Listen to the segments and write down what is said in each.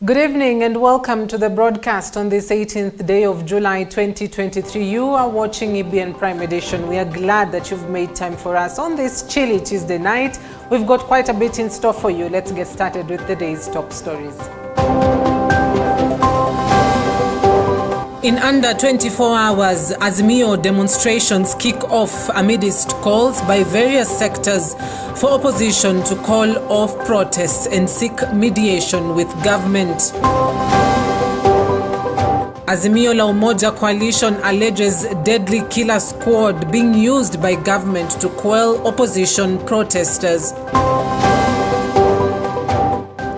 Good evening and welcome to the broadcast on this 18th day of July 2023. You are watching EBN Prime Edition. We are glad that you've made time for us on this chilly Tuesday night. We've got quite a bit in store for you. Let's get started with the day's top stories. In under 24 hours, Azimio demonstrations kick off amidst calls by various sectors for opposition to call off protests and seek mediation with government. Azimio La Umoja coalition alleges deadly killer squad being used by government to quell opposition protesters.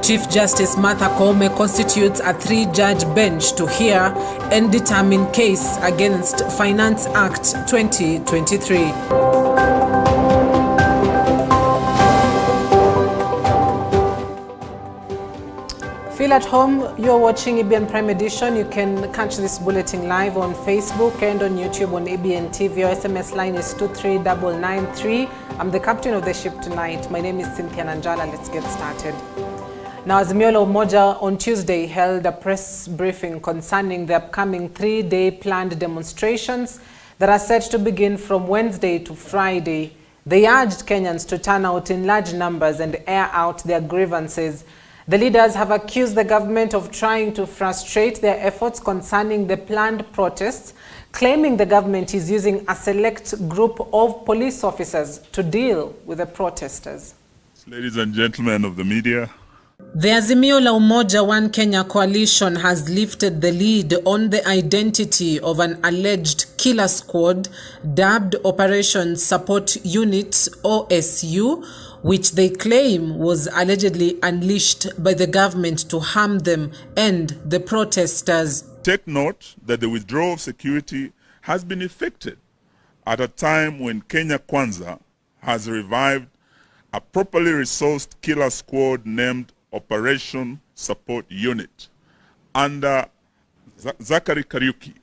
Chief Justice Martha Koome constitutes a 3-judge bench to hear and determine case against Finance Act 2023. Feel at home, you're watching EBN Prime Edition. You can catch this bulletin live on Facebook and on YouTube on EBN TV. Our SMS line is 23993. I'm the captain of the ship tonight. My name is Cynthia Nanjala. Let's get started. Now, Azimio La Umoja on Tuesday held a press briefing concerning the upcoming 3-day planned demonstrations that are set to begin from Wednesday to Friday. They urged Kenyans to turn out in large numbers and air out their grievances. The leaders have accused the government of trying to frustrate their efforts concerning the planned protests, claiming the government is using a select group of police officers to deal with the protesters. Ladies and gentlemen of the media, the Azimio La Umoja One Kenya coalition has lifted the lead on the identity of an alleged killer squad dubbed Operation Support Unit OSU, which they claim was allegedly unleashed by the government to harm them and the protesters. Take note that the withdrawal of security has been effected at a time when Kenya Kwanza has revived a properly resourced killer squad named Operation Support Unit under Zachary Kariuki,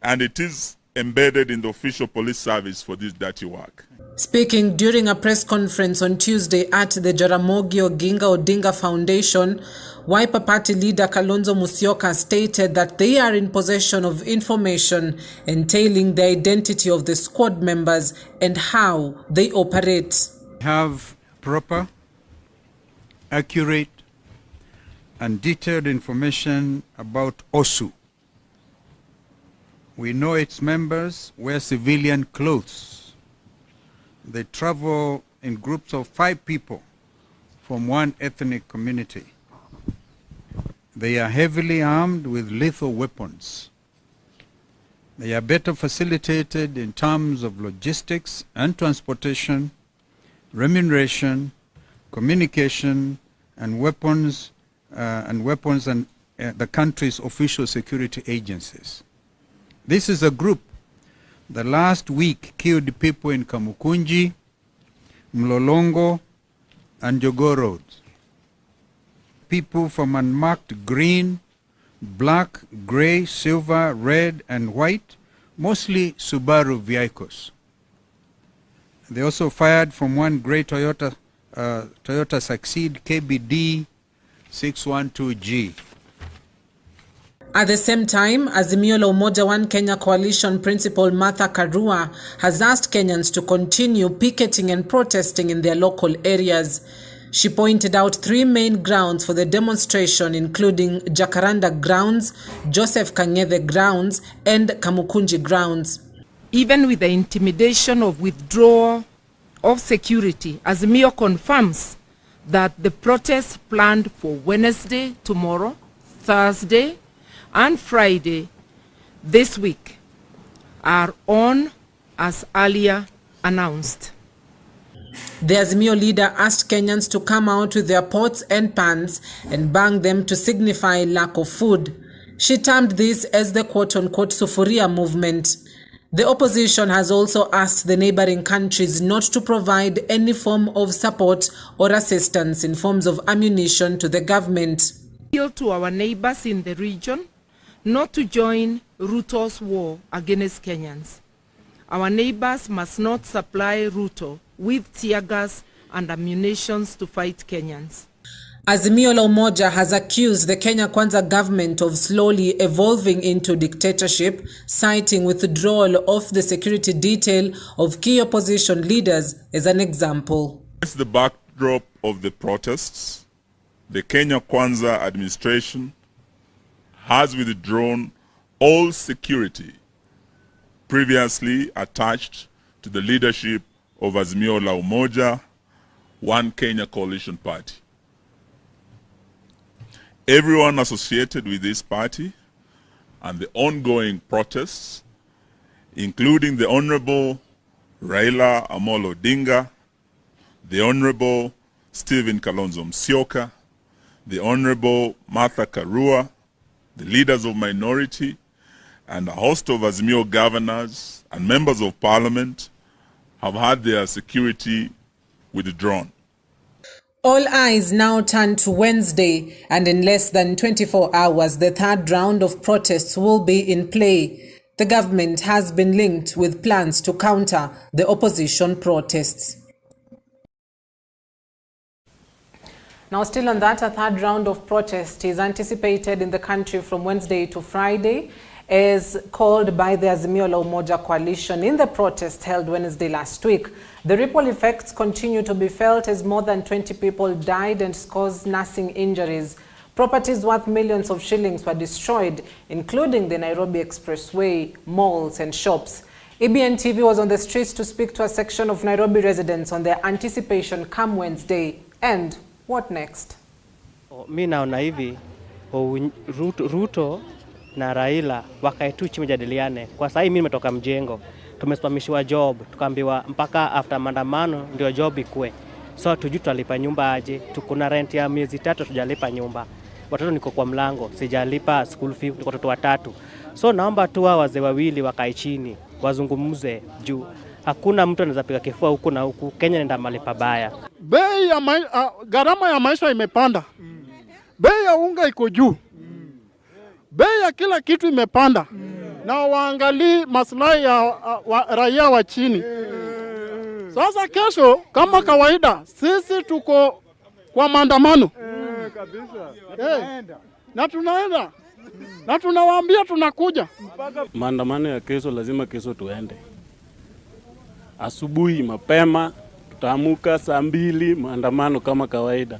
and it is embedded in the official police service for this dirty work. Speaking during a press conference on Tuesday at the Jaramogi Oginga Odinga Foundation, Wiper Party leader Kalonzo Musyoka stated that they are in possession of information entailing the identity of the squad members and how they operate. Have proper, accurate and detailed information about OSU. We know its members wear civilian clothes. They travel in groups of 5 people from one ethnic community. They are heavily armed with lethal weapons. They are better facilitated in terms of logistics and transportation, remuneration, communication, and weapons and the country's official security agencies. This is a group that last week killed people in Kamukunji, Mlolongo, and Jogoo roads. People from unmarked green, black, gray, silver, red, and white, mostly Subaru vehicles. They also fired from one gray Toyota Succeed KBD 612G. At the same time, Azimio La Umoja One Kenya coalition principal Martha Karua has asked Kenyans to continue picketing and protesting in their local areas. She pointed out 3 main grounds for the demonstration, including Jacaranda grounds, Joseph Kang'ethe grounds, and Kamukunji grounds. Even with the intimidation of withdrawal of security, Azimio confirms that the protests planned for Wednesday, tomorrow, Thursday, and Friday this week are on as earlier announced. The Azimio leader asked Kenyans to come out with their pots and pans and bang them to signify lack of food. She termed this as the quote-unquote Sufuria movement. The opposition has also asked the neighboring countries not to provide any form of support or assistance in forms of ammunition to the government. Appeal to our neighbors in the region not to join Ruto's war against Kenyans. Our neighbors must not supply Ruto with tear gas and ammunition to fight Kenyans. Azimio la Umoja has accused the Kenya Kwanza government of slowly evolving into dictatorship, citing withdrawal of the security detail of key opposition leaders as an example. Against the backdrop of the protests, the Kenya Kwanza administration has withdrawn all security previously attached to the leadership of Azimio la Umoja, One Kenya Coalition Party. Everyone associated with this party and the ongoing protests, including the Honorable Raila Amolo Odinga, the Honorable Stephen Kalonzo Musyoka, the Honorable Martha Karua, the leaders of minority, and a host of Azimio governors and members of parliament have had their security withdrawn. All eyes now turn to Wednesday, and in less than 24 hours, the third round of protests will be in play. The government has been linked with plans to counter the opposition protests. Now, still on that, a third round of protest is anticipated in the country from Wednesday to Friday, as called by the Azimio la Umoja coalition in the protest held Wednesday last week. The ripple effects continue to be felt as more than 20 people died and scores nursing injuries. Properties worth millions of shillings were destroyed, including the Nairobi Expressway, malls and shops. EBN TV was on the streets to speak to a section of Nairobi residents on their anticipation come Wednesday. And what next? Mi naona hivi Ruto na Raila wakae tu chini jadiliane. Kwa sasa mimi nimetoka mjengo, tumesimamishiwa job, tukaambiwa mpaka after maandamano ndio job ikue. So tujui tutalipa nyumba aje, tuko na rent ya miezi 3 tujalipa nyumba. Watoto niko kwa mlango, sijalipa school fee, niko watoto 3. So naomba tu wazee wawili wakae chini, wazungumze juu hakuna mtu anaweza piga kifua huku na huku. Kenya nenda mahali pabaya. Bei ya gharama ya maisha imepanda. Bei ya unga iko juu. Bei ya kila kitu imepanda. Na waangalie maslahi ya raia wa chini. Sasa kesho kama kawaida sisi tuko kwa maandamano. Na tunaenda. Na tunawaambia tunakuja. Maandamano ya kesho lazima kesho tuende. Asubuhi mapema tutaamuka saa 2 maandamano kama kawaida.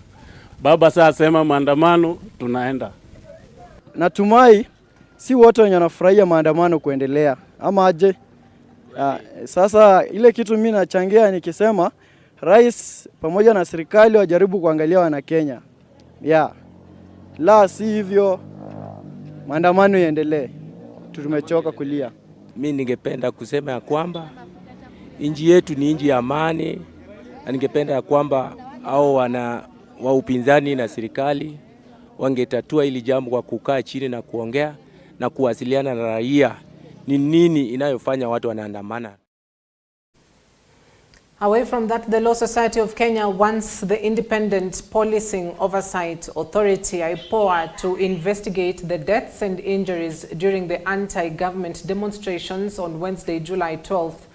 Baba saa sema maandamano tunaenda. Natumai si wote wenye wanafurahia maandamano kuendelea ama aje. Sasa ile kitu mimi nachangia nikisema rais pamoja na serikali wajaribu kuangalia wana Kenya. La si hivyo maandamano yaendelee. Tumechoka kulia. Mimi ningependa kusema ya kwamba nchi yetu ni nchi ya amani, na ningependa ya kwamba hao wa upinzani na serikali wangetatua hili jambo kwa kukaa chini na kuongea na kuwasiliana na raia ni nini inayofanya watu wanaandamana. Away from that, the Law Society of Kenya wants the Independent Policing Oversight Authority, IPOA, to investigate the deaths and injuries during the anti-government demonstrations on Wednesday, July 12th.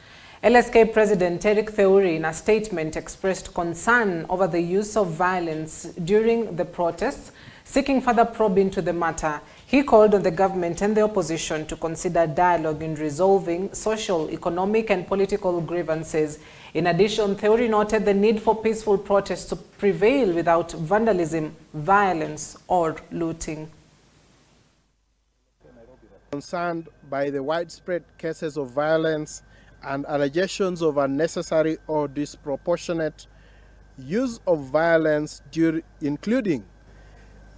LSK President Eric Theuri, in a statement, expressed concern over the use of violence during the protests, seeking further probe into the matter. He called on the government and the opposition to consider dialogue in resolving social, economic and political grievances. In addition, Theuri noted the need for peaceful protests to prevail without vandalism, violence or looting. Concerned by the widespread cases of violence and allegations of unnecessary or disproportionate use of violence, including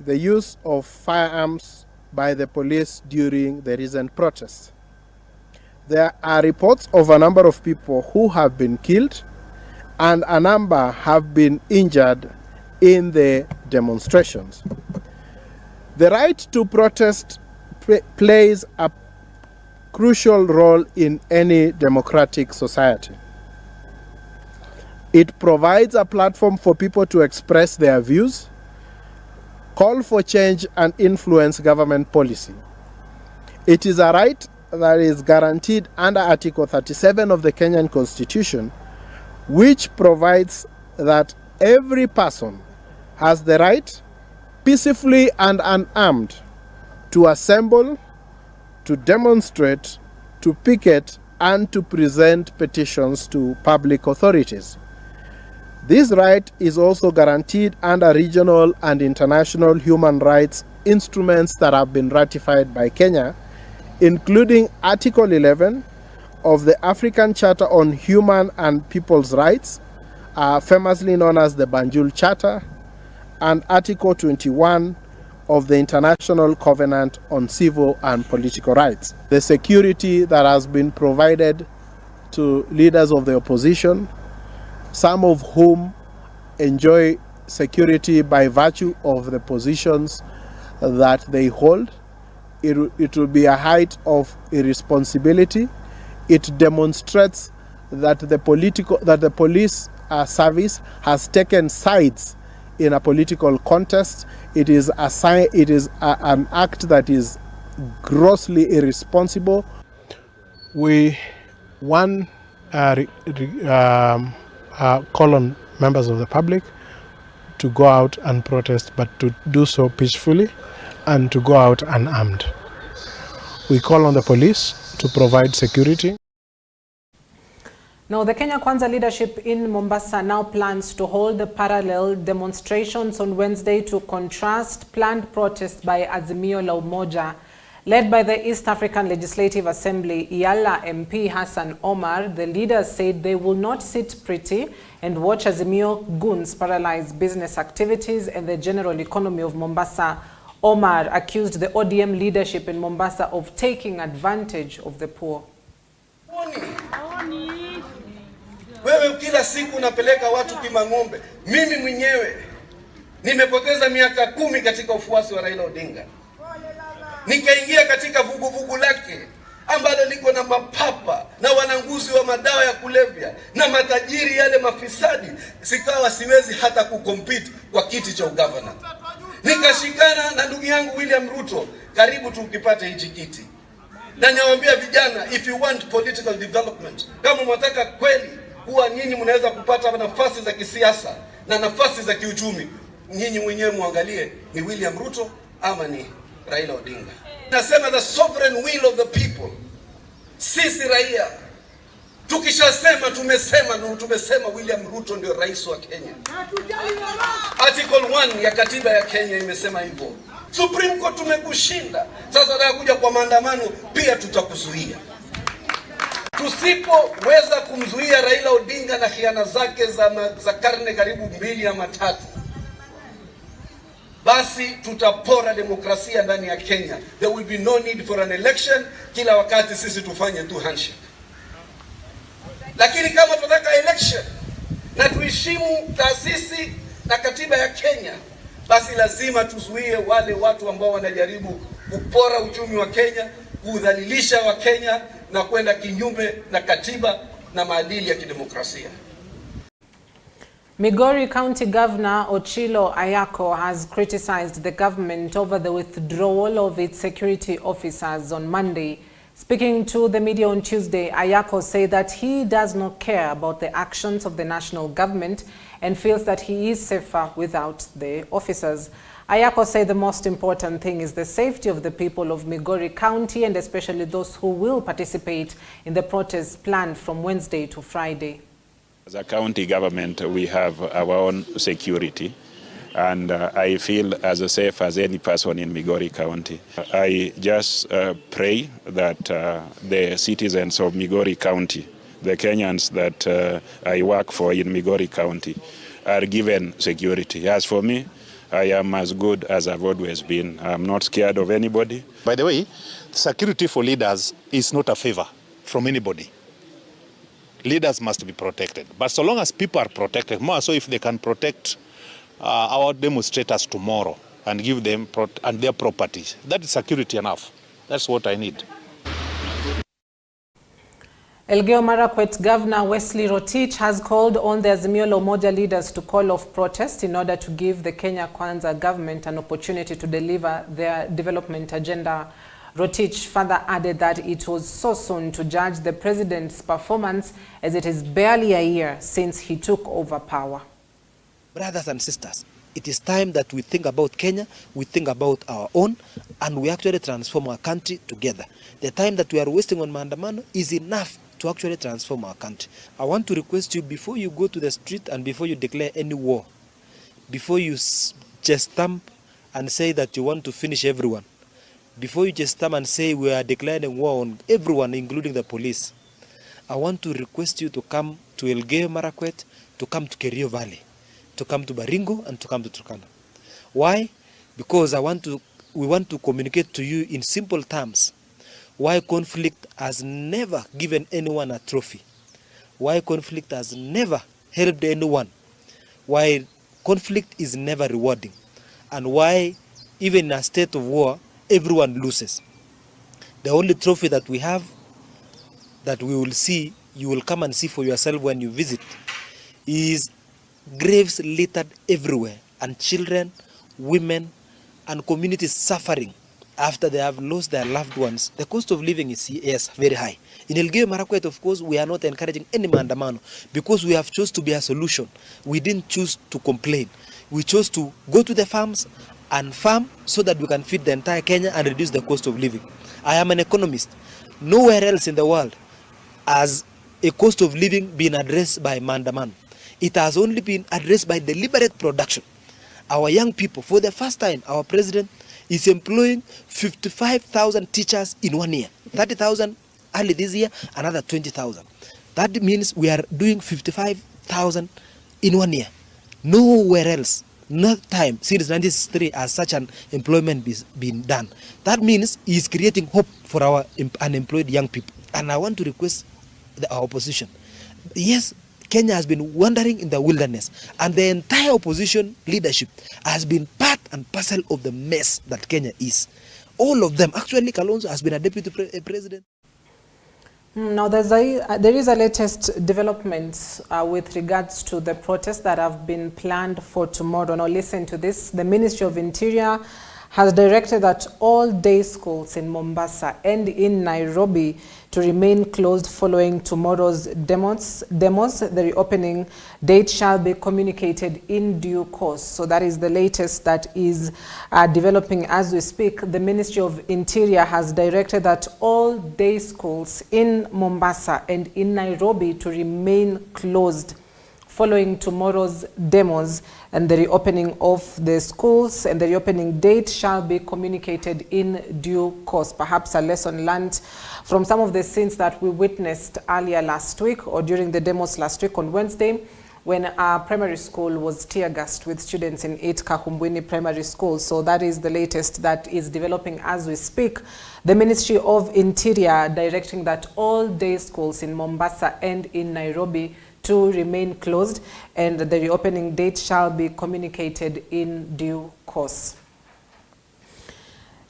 the use of firearms by the police during the recent protests. There are reports of a number of people who have been killed and a number have been injured in the demonstrations. The right to protest plays a crucial role in any democratic society. It provides a platform for people to express their views, call for change and influence government policy. It is a right that is guaranteed under Article 37 of the Kenyan Constitution, which provides that every person has the right peacefully and unarmed, to assemble, to demonstrate, to picket, and to present petitions to public authorities. This right is also guaranteed under regional and international human rights instruments that have been ratified by Kenya, including Article 11 of the African Charter on Human and People's Rights, famously known as the Banjul Charter, and Article 21 of the International Covenant on Civil and Political Rights. The security that has been provided to leaders of the opposition, some of whom enjoy security by virtue of the positions that they hold, it will be a height of irresponsibility. It demonstrates that the police service has taken sides in a political contest. It is an act that is grossly irresponsible. We call on members of the public to go out and protest, but to do so peacefully and to go out unarmed. We call on the police to provide security. Now, the Kenya Kwanza leadership in Mombasa now plans to hold the parallel demonstrations on Wednesday to contrast planned protest by Azimio la Umoja. Led by the East African Legislative Assembly, Yala MP Hassan Omar, the leaders said they will not sit pretty and watch Azimio goons paralyze business activities and the general economy of Mombasa. Omar accused the ODM leadership in Mombasa of taking advantage of the poor. Wewe kila siku unapeleka watu pima ng'ombe. Mimi mwenyewe nimepoteza miaka 10 katika ufuasi wa Raila Odinga. Nikaingia katika vuguvugu lake ambalo liko na mapapa na wananguzi wa madawa ya kulevya na matajiri yale mafisadi, sikawa siwezi hata kucompete kwa kiti cha ugavana. Nikashikana na ndugu yangu William Ruto, karibu tukipata hichi kiti. Na nawaambia vijana, if you want political development, kama mnataka kweli kuwa nyinyi mnaweza kupata nafasi za kisiasa na nafasi za kiuchumi, nyinyi mwenyewe muangalie ni William Ruto ama ni Raila Odinga. Nasema the sovereign will of the people. Sisi raia tukishasema tumesema William Ruto ndio rais wa Kenya. Article 1 ya katiba ya Kenya imesema hivyo. Supreme Court tumekushinda. Sasa tunakuja kwa maandamano, pia tutakuzuia. Tusipoweza kumzuia Raila Odinga na khiana zake za karne karibu 2 ama 3, basi tutapora demokrasia ndani ya Kenya. There will be no need for an election. Kila wakati sisi tufanye tu handshake. Lakini kama tunataka election na tuheshimu taasisi na katiba ya Kenya, basi lazima tuzuie wale watu ambao wanajaribu kupora uchumi wa Kenya, kudhalilisha wa Kenya na kwenda kinyume na katiba na maadili ya kidemokrasia. Migori County Governor Ochilo Ayako has criticized the government over the withdrawal of its security officers on Monday. Speaking to the media on Tuesday, Ayako said that he does not care about the actions of the national government and feels that he is safer without the officers. Ayako said the most important thing is the safety of the people of Migori County and especially those who will participate in the protests planned from Wednesday to Friday. As a county government, we have our own security, and I feel as safe as any person in Migori County. I just pray that the citizens of Migori County, the Kenyans that I work for in Migori County, are given security. As for me, I am as good as I've always been. I'm not scared of anybody. By the way, security for leaders is not a favor from anybody. Leaders must be protected. But so long as people are protected, more so if they can protect our demonstrators tomorrow and give them and their properties, that is security enough. That's what I need. Elgeyo Marakwet Governor Wesley Rotich has called on the Azimio la Umoja leaders to call off protest in order to give the Kenya Kwanza government an opportunity to deliver their development agenda. Rotich further added that it was so soon to judge the president's performance as it is barely a year since he took over power. Brothers and sisters, It is time that we think about Kenya, we think about our own, and we actually transform our country together. The time that we are wasting on maandamano is enough to actually transform our country. I want to request you, before you go to the street and before you declare any war, before you just stamp and say that you want to finish everyone, before you just stamp and say we are declaring war on everyone, including the police, I want to request you to come to Elgeyo Marakwet, to come to Kerio Valley, to come to Baringo, and to come to Turkana. Why? Because we want to communicate to you in simple terms why conflict has never given anyone a trophy, why conflict has never helped anyone, why conflict is never rewarding, and why even in a state of war, everyone loses. The only trophy that we have, that we will see, you will come and see for yourself when you visit, is graves littered everywhere, and children, women, and communities suffering after they have lost their loved ones. The cost of living is, yes, very high. In Elgeyo Marakwet, of course, we are not encouraging any maandamano because we have chosen to be a solution. We didn't choose to complain. We chose to go to the farms and farm so that we can feed the entire Kenya and reduce the cost of living. I am an economist. Nowhere else in the world has a cost of living been addressed by maandamano. It has only been addressed by deliberate production. Our young people, for the first time, our president is employing 55,000 teachers in 1 year. 30,000 early this year, another 20,000. That means we are doing 55,000 in 1 year. Nowhere else, no time since 1963 has such an employment been done. That means he is creating hope for our unemployed young people. And I want to request our opposition. Yes, Kenya has been wandering in the wilderness, and the entire opposition leadership has been part and parcel of the mess that Kenya is. All of them. Actually, Kalonzo has been a deputy president. Now, there is a latest development with regards to the protests that have been planned for tomorrow. Now, listen to this. The Ministry of Interior has directed that all day schools in Mombasa and in Nairobi to remain closed following tomorrow's demos. The reopening date shall be communicated in due course. So that is the latest that is developing as we speak. The Ministry of Interior has directed that all day schools in Mombasa and in Nairobi to remain closed following tomorrow's demos, and the reopening of the schools and the reopening date shall be communicated in due course. Perhaps a lesson learned from some of the scenes that we witnessed earlier last week or during the demos last week on Wednesday, when our primary school was tear-gassed with students in 8 Kahumbwini Primary School. So that is the latest that is developing as we speak. The Ministry of Interior directing that all day schools in Mombasa and in Nairobi to remain closed, and the reopening date shall be communicated in due course.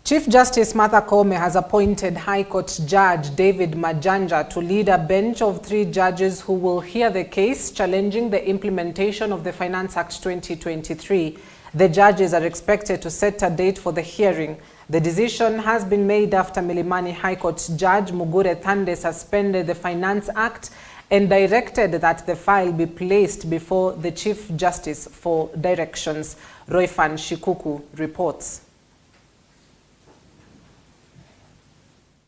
Chief Justice Martha Koome has appointed High Court Judge David Majanja to lead a bench of 3 judges who will hear the case challenging the implementation of the Finance Act 2023. The judges are expected to set a date for the hearing. The decision has been made after Milimani High Court Judge Mugure Thande suspended the Finance Act and directed that the file be placed before the Chief Justice for directions. Roifan Shikuku reports.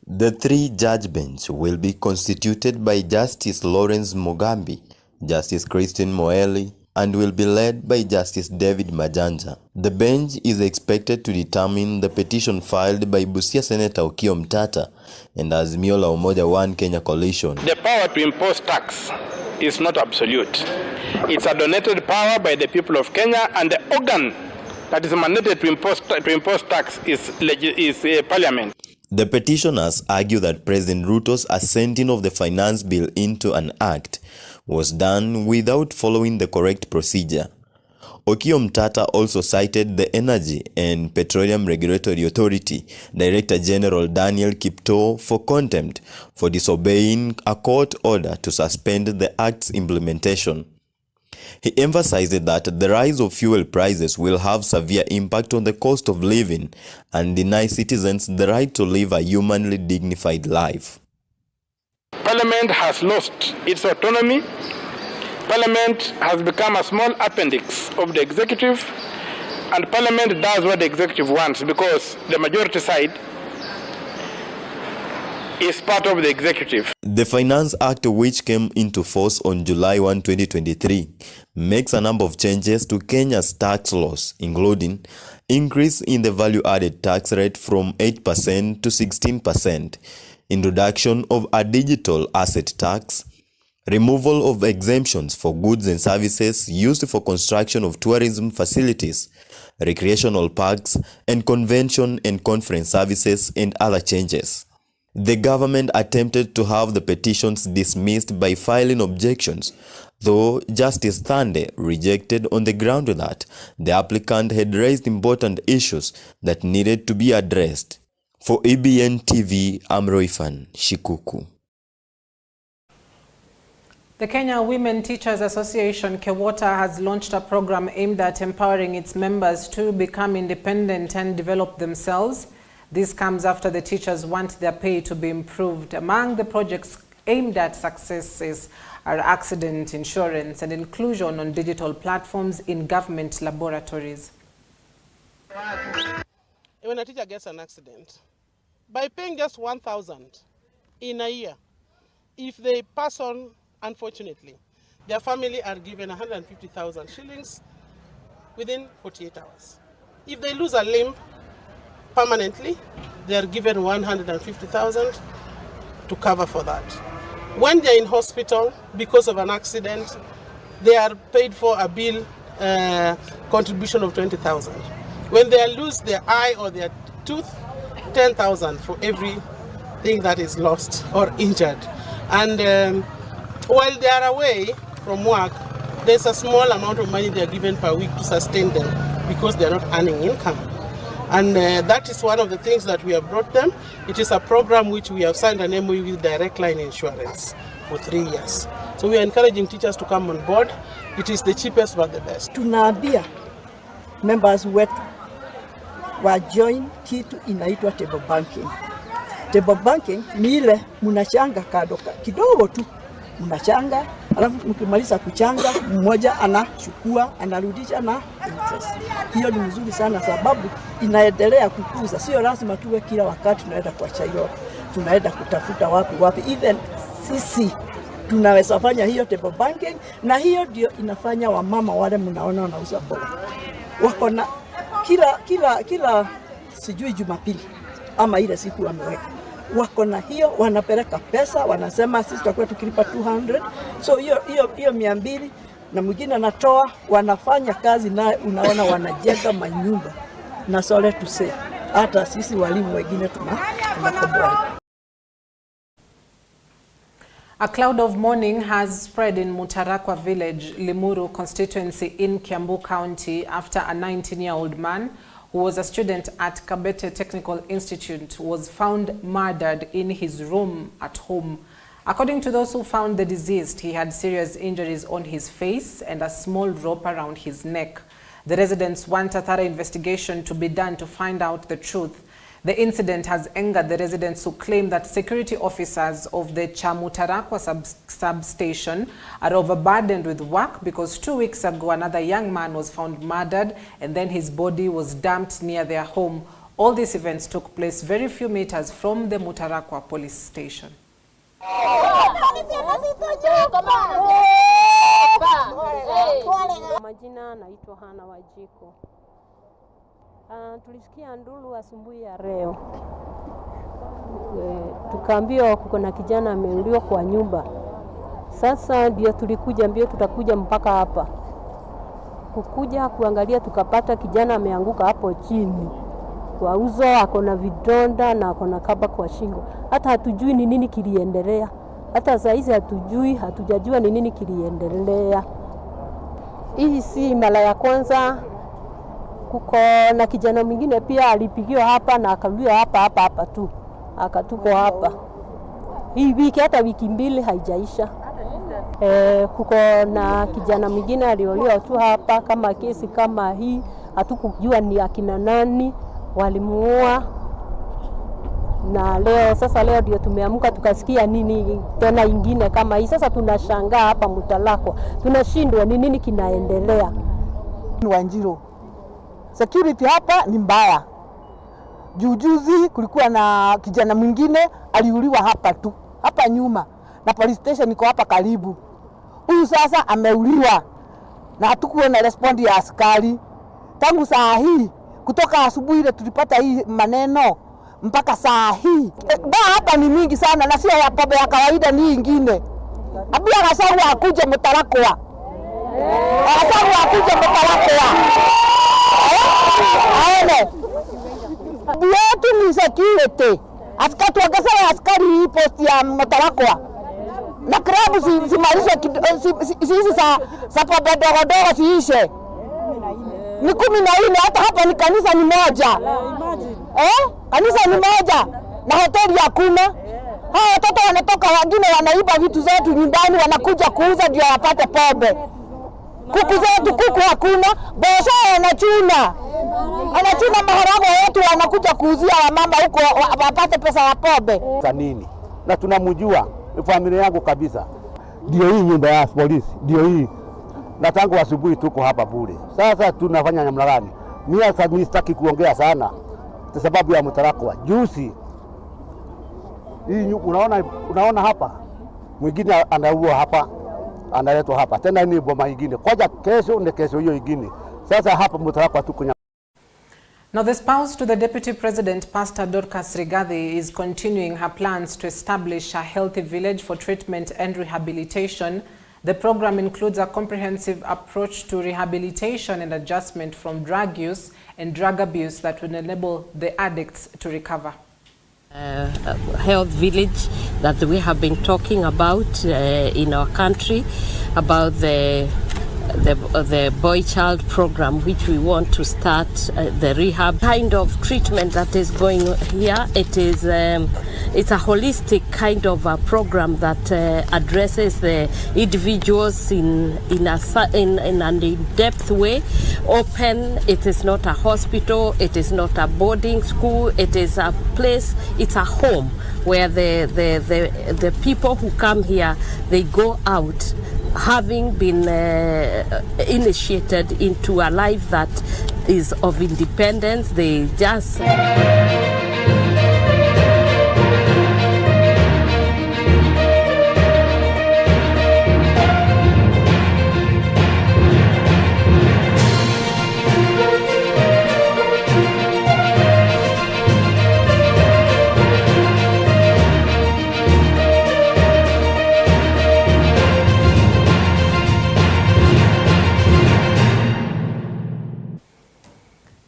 The 3-judge bench will be constituted by Justice Lawrence Mugambi, Justice Christine Moeli, and will be led by Justice David Majanja. The bench is expected to determine the petition filed by Busia Senator Okiya Omtatah and Azimio la Umoja One Kenya Coalition. The power to impose tax is not absolute. It's a donated power by the people of Kenya, and the organ that is mandated to impose tax is Parliament. The petitioners argue that President Ruto's assenting of the finance bill into an act was done without following the correct procedure. Okiya Omtatah also cited the Energy and Petroleum Regulatory Authority Director General Daniel Kiptoo for contempt for disobeying a court order to suspend the act's implementation. He emphasized that the rise of fuel prices will have severe impact on the cost of living and deny citizens the right to live a humanly dignified life. Parliament has lost its autonomy. Parliament has become a small appendix of the executive. and Parliament does what the executive wants, because the majority side is part of the executive. The Finance Act, which came into force on July 1, 2023, makes a number of changes to Kenya's tax laws, including increase in the value-added tax rate from 8% to 16%, introduction of a digital asset tax, removal of exemptions for goods and services used for construction of tourism facilities, recreational parks, and convention and conference services, and other changes. The government attempted to have the petitions dismissed by filing objections, though Justice Thande rejected on the ground that the applicant had raised important issues that needed to be addressed. For EBN TV, I'm Roifan Shikuku. The Kenya Women Teachers Association, KEWOTA, has launched a program aimed at empowering its members to become independent and develop themselves. This comes after the teachers want their pay to be improved. Among the projects aimed at successes are accident insurance and inclusion on digital platforms in government laboratories. When a teacher gets an accident, by paying just 1,000 in a year, if they pass on, unfortunately, their family are given 150,000 shillings within 48 hours. If they lose a limb permanently, they are given 150,000 to cover for that. When they are in hospital because of an accident, they are paid for a bill contribution of 20,000. When they lose their eye or their tooth, 10,000 for everything that is lost or injured. And while they are away from work, there's a small amount of money they are given per week to sustain them because they are not earning income. And that is one of the things that we have brought them. It is a program which we have signed an MOU with Direct Line Insurance for 3 years. So we are encouraging teachers to come on board. It is the cheapest but the best. Tunaambia members wetu wa join kitu inaitwa table banking. Table banking ni ile mnachanga kado kidogo tu. Mnachanga, alafu mkimaliza kuchanga, mmoja anachukua, anarudisha na interest. Hiyo ni nzuri sana sababu inaendelea kukuza. Sio lazima tuwe kila wakati tunaenda kwa chayo. Tunaenda kutafuta wapi. Even sisi tunaweza fanya hiyo table banking, na hiyo ndio inafanya wamama wale mnaona wanauza mboga. Wako na kila sijui Jumapili ama ile siku wameweka. Wako na hiyo, wanapeleka pesa, wanasema sisi tutakuwa tukilipa 200. So hiyo 200 na mwingine anatoa, wanafanya kazi naye, unaona wanajenga manyumba. Na sole to say, hata sisi walimu wengine tunakomboa. A cloud of mourning has spread in Mutarakwa village, Limuru constituency in Kiambu County after a 19-year-old man who was a student at Kabete Technical Institute was found murdered in his room at home. According to those who found the deceased, he had serious injuries on his face and a small rope around his neck. The residents want a thorough investigation to be done to find out the truth. The incident has angered the residents who claim that security officers of the Chamutarakwa substation are overburdened with work because 2 weeks ago another young man was found murdered and then his body was dumped near their home. All these events took place very few meters from the Mutarakwa police station. Majina naitwa Hana Wajiko. Tulisikia ndulu asubuhi ya leo. Tukaambiwa kuko na kijana ameuliwa kwa nyumba. Sasa ndio tulikuja mbio, tutakuja mpaka hapa. Kukuja kuangalia tukapata kijana ameanguka hapo chini. Kwa uso ako na vidonda na ako na kaba kwa shingo. Hata hatujui ni nini kiliendelea. Hata saa hizi hatujajua ni nini kiliendelea. Hii si mara ya kwanza. Kuko na kijana mwingine pia alipigiwa hapa na akarudia hapa tu. Akatuko hapa. Hii wiki hata wiki mbili haijaisha. Kuko na kijana mwingine alioliwa tu hapa kama kesi kama hii. Hatukujua ni akina nani walimuua. Na leo ndio tumeamka tukasikia nini tena ingine kama hii. Sasa tunashangaa hapa Mutalakwa. Tunashindwa ni nini kinaendelea. Wanjiro Security hapa ni mbaya. Juzi kulikuwa na kijana mwingine aliuliwa hapa tu, hapa nyuma, na police station iko hapa karibu. Huyu sasa ameuliwa na hatukuwa na response ya askari. Tangu saa hii, kutoka asubuhi ile tulipata hii maneno mpaka saa hii. Hapa ni mingi sana na sio ya pombe ya kawaida, ni ingine. Abia Gasagu akuje Mutarakwa. Gasagu akuje Mutarakwa. Aone. Yetu ni security. Askari tuongezea askari hii post ya Mutarakwa. Na klabu simalishe sisi za pombe dogo siishe. Ni 14, hata hapa ni kanisa ni moja. Kanisa ni moja na hoteli hakuna. Hao watoto wanatoka, wengine wanaiba vitu zetu nyumbani, wanakuja kuuza ndio wapate pombe. Kuku zetu kuku hakuna, bosha anachuna maharagwe yetu, wanakuja kuuzia wamama huko wapate pesa ya pombe. Nini? Na tunamjua familia yangu kabisa. Ndio hii nyumba ya polisi, ndio hii. Na tangu asubuhi tuko hapa bure. Sasa tunafanya namna gani? Mimi sitaki kuongea sana kwa sababu ya Mutarakwa. Juzi hii unaona hapa, mwingine anaua hapa, analetwa hapa. Tena ni boma nyingine. Koja kesho na kesho hiyo nyingine. Sasa hapa Mutarakwa tuko. Now, the spouse to the Deputy President, Pastor Dorcas Rigathi, is continuing her plans to establish a healthy village for treatment and rehabilitation. The program includes a comprehensive approach to rehabilitation and adjustment from drug use and drug abuse that will enable the addicts to recover. Health village that we have been talking about in our country, about the boy-child program, which we want to start the rehab kind of treatment that is going here. It's a holistic kind of a program that addresses the individuals in an in-depth way. Open. It is not a hospital. It is not a boarding school. It is a place. It's a home where the people who come here, they go out having been initiated into a life that is of independence. They just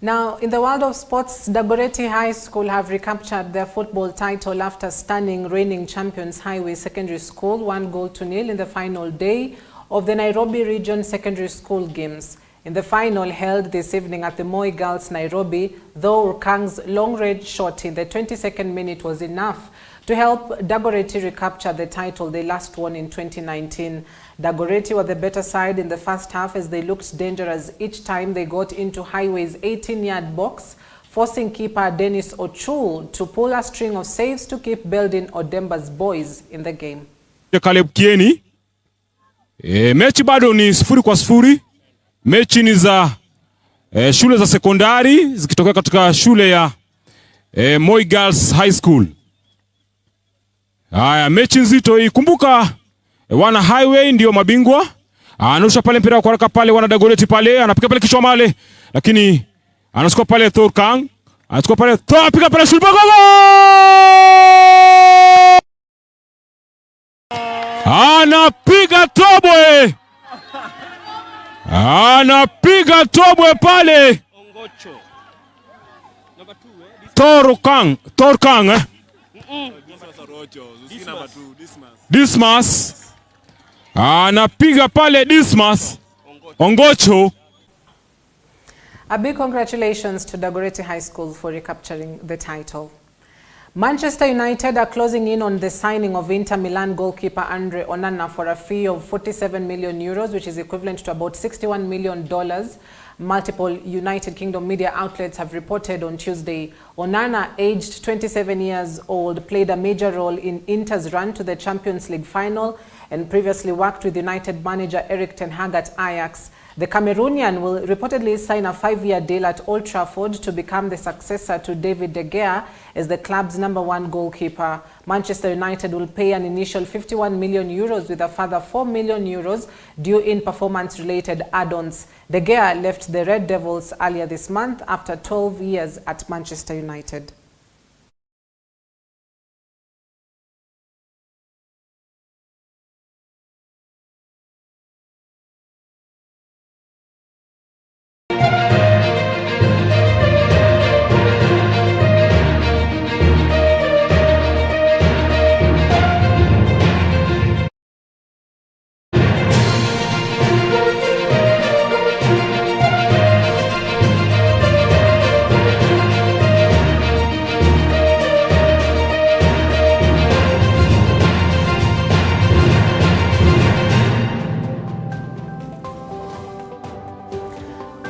Now, in the world of sports, Dagoretti High School have recaptured their football title after stunning reigning champions Highway Secondary School 1-0 in the final day of the Nairobi Region Secondary School Games. In the final held this evening at the Moi Girls Nairobi, though Urkang's long-range shot in the 22nd minute was enough to help Dagoretti recapture the title they last won in 2019. Dagoretti were the better side in the first half as they looked dangerous each time they got into Highway's 18-yard box, forcing keeper Dennis Ochul to pull a string of saves to keep building Odemba's boys in the game. Caleb Kieni, mechi bado ni 0-0. Mechi ni za shule za sekondari zikitokea katika shule ya Moi Girls High School. Haya, mechi nzito hii. Kumbuka wana Highway ndio mabingwa. Anarusha pale mpira kwa haraka pale, wana Dagoretti pale, anapiga pale kichwa male, lakini anachukua pale Thorkang, anachukua pale piga pale shulba goal! Anapiga tobwe. Anapiga tobwe pale. Thorkang. Dismas. Anapiga pale Dismas. Ongocho. A big congratulations to Dagoretti High School for recapturing the title. Manchester United are closing in on the signing of Inter Milan goalkeeper Andre Onana for a fee of 47 million euros, which is equivalent to about $61 million. Multiple United Kingdom media outlets have reported on Tuesday. Onana, aged 27 years old, played a major role in Inter's run to the Champions League final and previously worked with United manager Erik ten Hag at Ajax. The Cameroonian will reportedly sign a 5-year deal at Old Trafford to become the successor to David De Gea as the club's #1 goalkeeper. Manchester United will pay an initial €51 million with a further €4 million due in performance-related add-ons. De Gea left the Red Devils earlier this month after 12 years at Manchester United.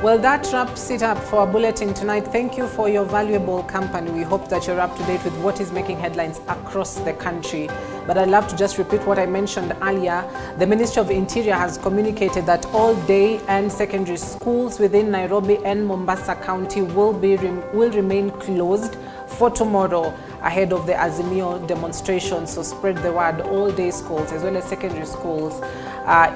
Well, that wraps it up for our bulletin tonight. Thank you for your valuable company. We hope that you're up to date with what is making headlines across the country. But I'd love to just repeat what I mentioned earlier. The Ministry of Interior has communicated that all day and secondary schools within Nairobi and Mombasa County will remain closed for tomorrow ahead of the Azimio demonstration. So spread the word. All day schools as well as secondary schools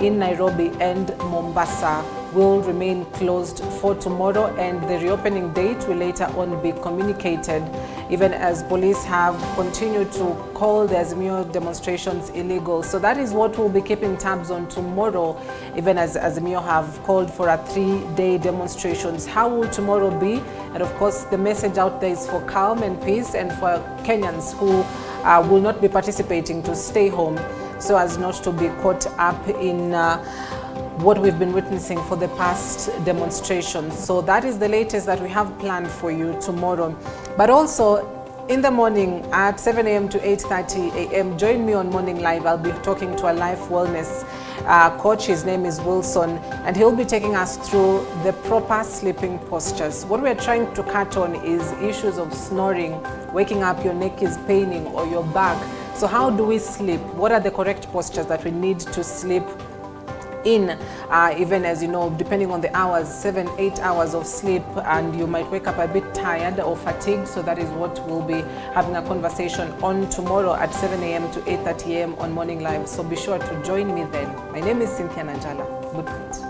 in Nairobi and Mombasa will remain closed for tomorrow, and the reopening date will later on be communicated, even as police have continued to call the Azimio demonstrations illegal. So that is what we'll be keeping tabs on tomorrow, even as Azimio have called for a 3-day demonstrations. How will tomorrow be? And of course, the message out there is for calm and peace, and for Kenyans who will not be participating to stay home so as not to be caught up in what we've been witnessing for the past demonstrations. So that is the latest that we have planned for you tomorrow. But also in the morning at 7 a.m. to 8:30 a.m., join me on Morning Live. I'll be talking to a life wellness coach. His name is Wilson, and he'll be taking us through the proper sleeping postures. What we're trying to cut on is issues of snoring, waking up, your neck is paining, or your back. So how do we sleep? What are the correct postures that we need to sleep in, even as you know, depending on the hours, 7-8 hours of sleep, and you might wake up a bit tired or fatigued. So that is what we'll be having a conversation on tomorrow at 7 a.m. to 8:30 a.m. on Morning Live. So be sure to join me then. My name is Cynthia Nanjala. Good night.